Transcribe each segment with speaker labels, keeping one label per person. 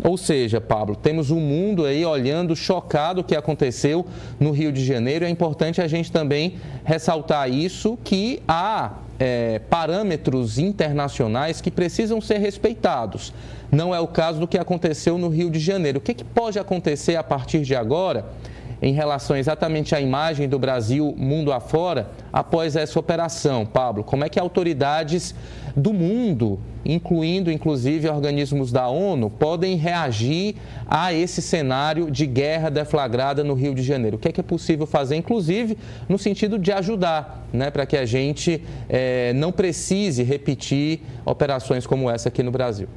Speaker 1: Ou seja, Pablo, temos um mundo aí olhando chocado o que aconteceu no Rio de Janeiro. É importante a gente também ressaltar isso, que há parâmetros internacionais que precisam ser respeitados. Não é o caso do que aconteceu no Rio de Janeiro. O que pode acontecer a partir de agora em relação exatamente à imagem do Brasil mundo afora após essa operação, Pablo? Como é que autoridades do mundo, incluindo inclusive organismos da ONU, podem reagir a esse cenário de guerra deflagrada no Rio de Janeiro? O que é possível fazer, inclusive no sentido de ajudar, né, para que a gente não precise repetir operações como essa aqui no Brasil?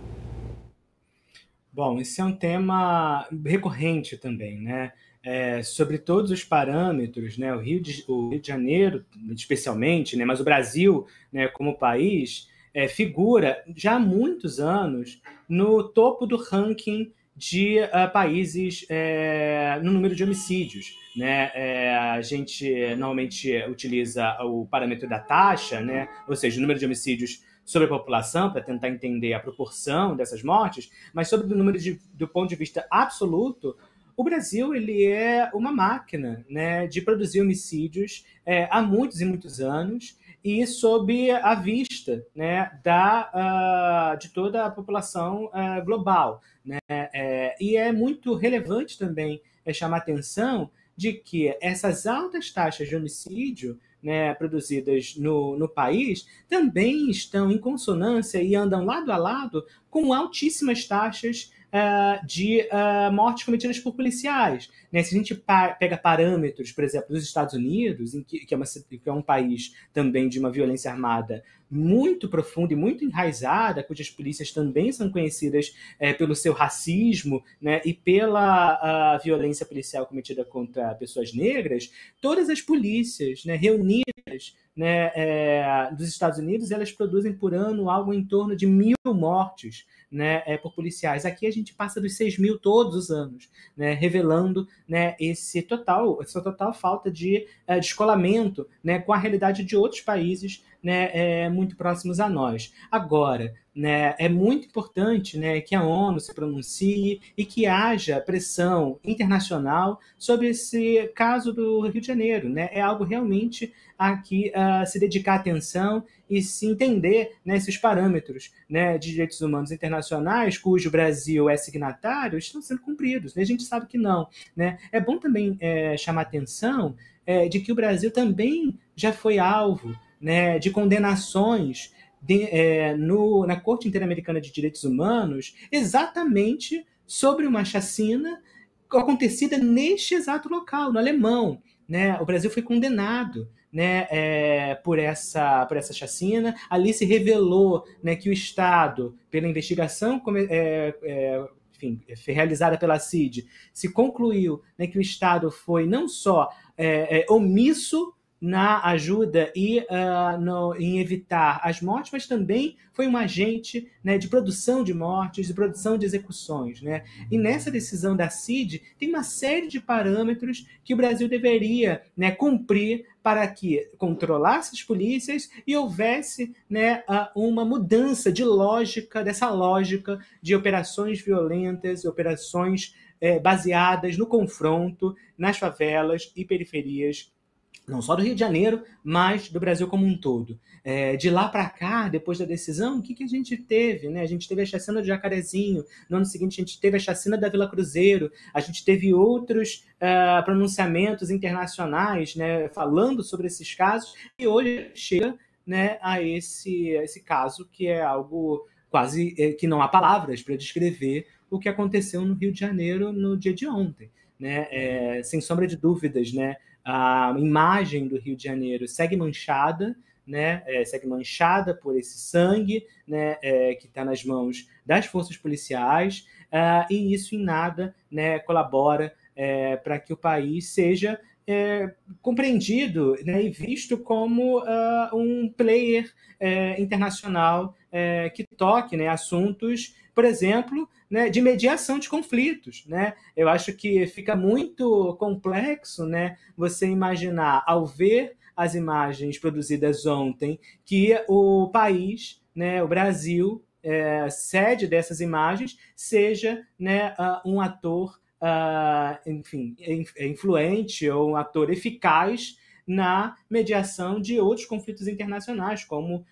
Speaker 2: Bom, esse é um tema recorrente também, né? Sobre todos os parâmetros, né? O Rio de Janeiro, especialmente, né? Mas o Brasil, né, como país, figura já há muitos anos no topo do ranking de países no número de homicídios, né? A gente normalmente utiliza o parâmetro da taxa, né? Ou seja, o número de homicídios sobre a população, para tentar entender a proporção dessas mortes, mas sobre o número do ponto de vista absoluto, o Brasil ele é uma máquina, né, de produzir homicídios há muitos e muitos anos, e sob a vista, né, de toda a população global, né? E é muito relevante também chamar a atenção de que essas altas taxas de homicídio, né, produzidas no país, também estão em consonância e andam lado a lado com altíssimas taxas de mortes cometidas por policiais, né? Se a gente pega parâmetros, por exemplo, dos Estados Unidos, que é um país também de uma violência armada muito profunda e muito enraizada, cujas polícias também são conhecidas pelo seu racismo, né, e pela violência policial cometida contra pessoas negras, todas as polícias, né, reunidas, né, dos Estados Unidos, elas produzem por ano algo em torno de 1.000 mortes, né, por policiais. Aqui a gente passa dos 6.000 todos os anos, né, revelando, né, essa total falta de descolamento, né, com a realidade de outros países, né, muito próximos a nós. Agora, né, é muito importante, né, que a ONU se pronuncie e que haja pressão internacional sobre esse caso do Rio de Janeiro, né? É algo realmente aqui se dedicar atenção e se entender, né, se os parâmetros, né, de direitos humanos internacionais, cujo Brasil é signatário, estão sendo cumpridos, né? A gente sabe que não, né? É bom também chamar atenção de que o Brasil também já foi alvo, né, de condenações na Corte Interamericana de Direitos Humanos, exatamente sobre uma chacina acontecida neste exato local, no Alemão, né? O Brasil foi condenado, né, por essa chacina. Ali se revelou, né, que o Estado, pela investigação enfim, foi realizada pela CID, se concluiu, né, que o Estado foi não só omisso na ajuda e em evitar as mortes, mas também foi um agente, né, de produção de mortes, de produção de execuções, né? E nessa decisão da CID tem uma série de parâmetros que o Brasil deveria, né, cumprir para que controlasse as polícias e houvesse, né, uma mudança de lógica, dessa lógica de operações violentas, operações baseadas no confronto nas favelas e periferias, não só do Rio de Janeiro, mas do Brasil como um todo. De lá para cá, depois da decisão, o que a gente teve? Né? A gente teve a chacina do Jacarezinho, no ano seguinte a gente teve a chacina da Vila Cruzeiro, a gente teve outros pronunciamentos internacionais, né, falando sobre esses casos, e hoje chega, né, a esse caso que é algo quase que não há palavras para descrever o que aconteceu no Rio de Janeiro no dia de ontem, né? Sem sombra de dúvidas, né, a imagem do Rio de Janeiro segue manchada, né? Segue manchada por esse sangue, né, que está nas mãos das forças policiais, e isso em nada, né, colabora para que o país seja compreendido, né, e visto como um player internacional que toque, né, assuntos, por exemplo, né, de mediação de conflitos, né? Eu acho que fica muito complexo, né, você imaginar, ao ver as imagens produzidas ontem, que o país, né, o Brasil, sede dessas imagens seja, né, um ator, enfim, influente ou um ator eficaz na mediação de outros conflitos internacionais, como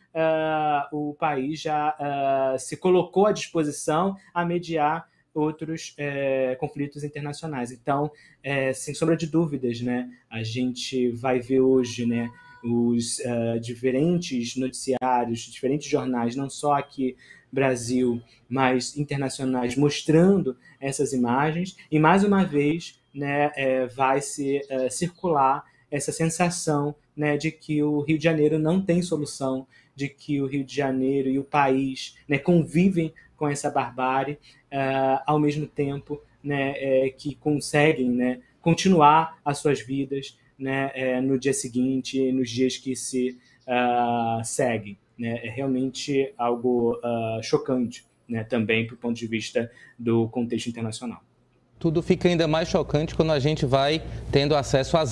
Speaker 2: o país já se colocou à disposição a mediar outros conflitos internacionais. Então, sem sombra de dúvidas, né, a gente vai ver hoje, né, os diferentes noticiários, diferentes jornais, não só aqui Brasil, mas internacionais, mostrando essas imagens, e mais uma vez, né, vai se circular essa sensação, né, de que o Rio de Janeiro não tem solução, de que o Rio de Janeiro e o país, né, convivem com essa barbárie, ao mesmo tempo, né, que conseguem, né, continuar as suas vidas, né, no dia seguinte, nos dias que se seguem. Né? É realmente algo chocante, né, também do ponto de vista do contexto internacional.
Speaker 1: Tudo fica ainda mais chocante quando a gente vai tendo acesso às